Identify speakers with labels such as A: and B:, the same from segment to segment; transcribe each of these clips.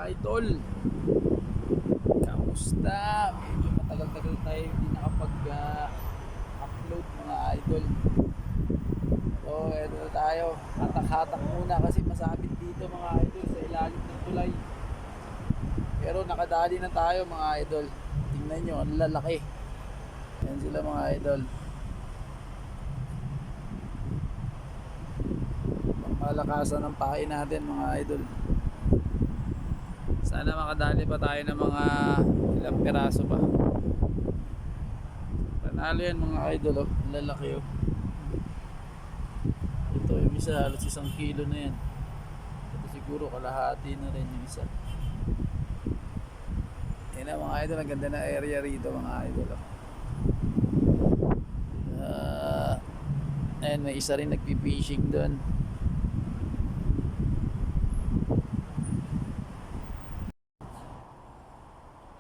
A: Idol, kamusta? Medyo matagal-tagal tayo hindi nakapag-upload mga idol. So, eto na tayo. Hatak-hatak muna kasi masabit dito mga idol sa ilalim ng tulay. Pero nakadali na tayo mga idol. Tingnan nyo, ang lalaki. Yan sila mga idol. Pangmalakasan ng pain natin mga idol. Sana makadali pa tayo ng mga ilang piraso pa. Panalo yan mga idol, oh. Lalaki, oh. Ito yung isa, halos 1 kilo na yan. Ito siguro kalahati na rin yung isa. Yan na mga idol, ang ganda na area rito mga idol, oh. Ayan, may isa rin nagpi-fishing doon.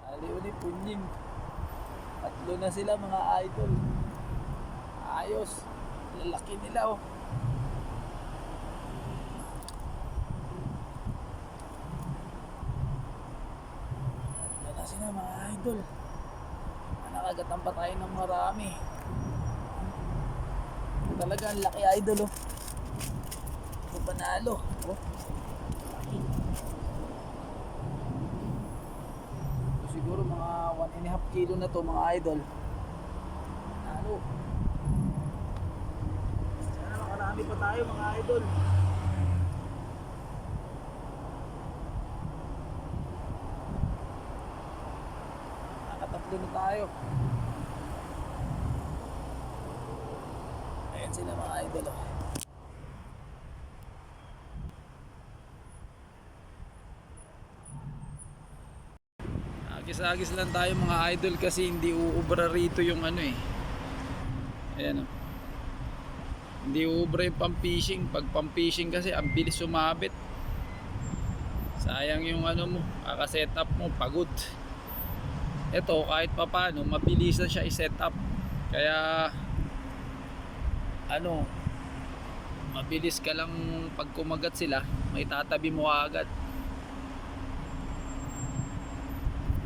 A: Ali-uli punying. 3 na sila mga idol. Ayos. Lalaki nila, oh. Tatlo na sila mga idol. Nakagatan pa tayo ng marami. Talaga ang laki idol, oh. Ito panalo, oh. Laki. So, siguro mga 1.5 kilo na to mga idol. Panalo. Sana makarami pa tayo mga idol. Nakatatlo na tayo. Ayan sila mga idol, oh. Agis-agis lang tayo mga idol kasi hindi uubra rito yung ano, eh. Ayan, oh. Hindi uubra yung pang-fishing. Pag pang-fishing kasi ang bilis sumabit. Sayang yung ano mo, kaka-set up mo, pagod. Ito kahit papano mabilis na siya i-set up. Kaya ano, mabilis ka lang pag kumagat sila, may tatabi mo agad.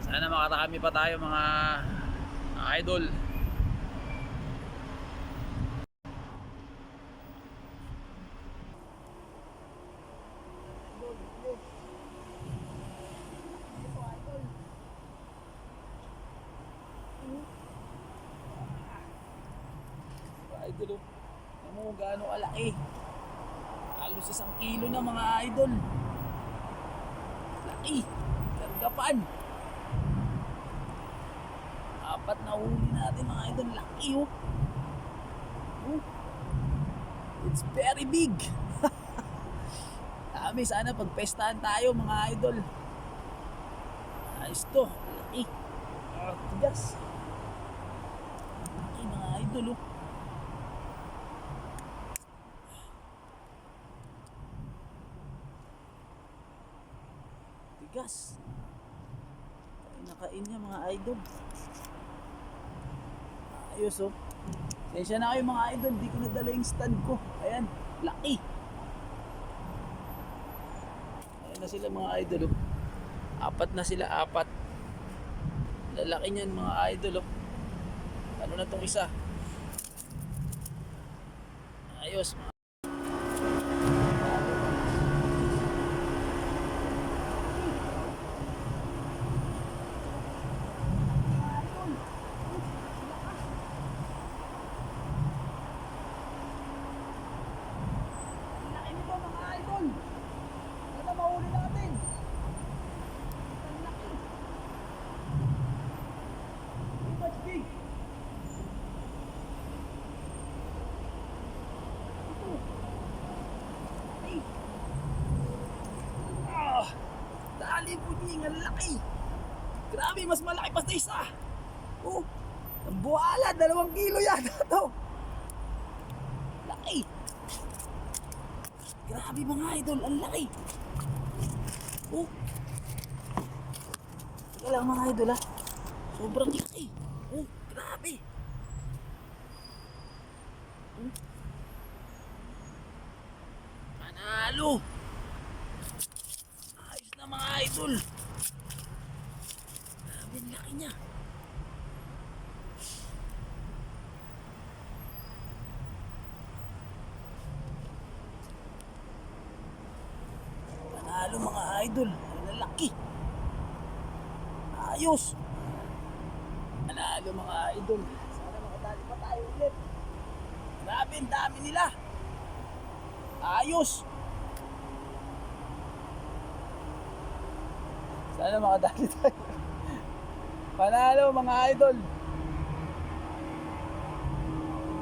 A: Sana makarami pa tayo mga idol. Idol, alam mo gaano kalaki. Halos 1 kilo na mga idol. Laki. Kargapan. 4 na huli natin mga idol. Laki, oh. Oh. It's very big. Dami, sana pagpestahan tayo mga idol. Ayos to. Laki. Tigas. Laki mga idol, oh. Tigas. Kain niya mga idol. Ayos, oh. Sensya na kayo mga idol, di ko nadala yung stand ko. Ayan, laki. Ayan na sila mga idol, oh. 4 na sila, 4. Lalaki niyan mga idol, oh. Ano na tong isa? Ayos mga punying, ang laki. Grabe, mas malaki pa sa isa. Oh, ang buhala, 2 kilo yata to. Laki. Grabe mga idol, ang laki. Oh, teka lang mga idol, ha. Sobrang laki. Oh, grabe. Oh. Panalo. Ayos na mga idol. Grabe, ang laki niya. Panalo mga idol. Ang lalaki. Ayos. Panalo mga idol. Sana makadali pa tayo ulit. Grabe, ang dami nila. Ayos. Sana makadali tayo. Panalo mga idol.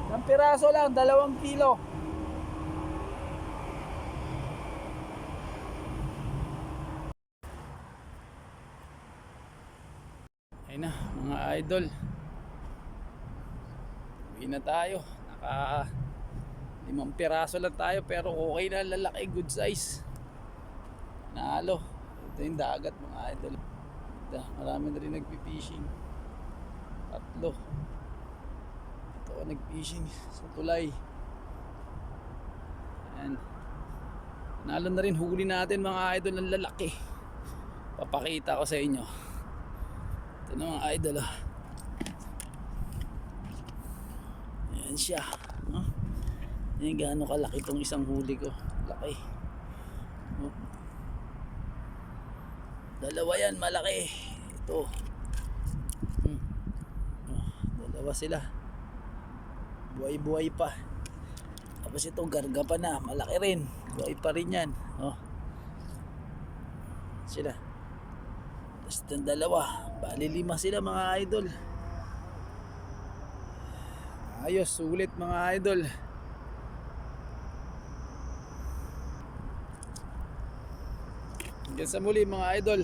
A: Isang piraso lang, 2 kilo. Ayun na mga idol. Uwi na tayo. Naka 5 piraso lang tayo pero okay na, lalaki, good size. Nalo. Ito yung dagat mga idol. Marami na rin nagpi-fishing. 3. Ito ako nag-fishing sa tulay. Ayan. Nalo na rin, huli natin mga idol ng lalaki. Papakita ko sa inyo. Ito na mga idol. Ayan siya. Ayan gaano kalaki itong isang huli ko. Laki. Dalawa yan, malaki. Ito. Dalawa sila. Buhay-buhay pa. Tapos ito, garga pa na. Malaki rin. Buhay pa rin yan. Sila. Tapos itong dalawa. Bali 5 sila mga idol. Ayos, sulit mga idol. Hanggang sa muli mga idol.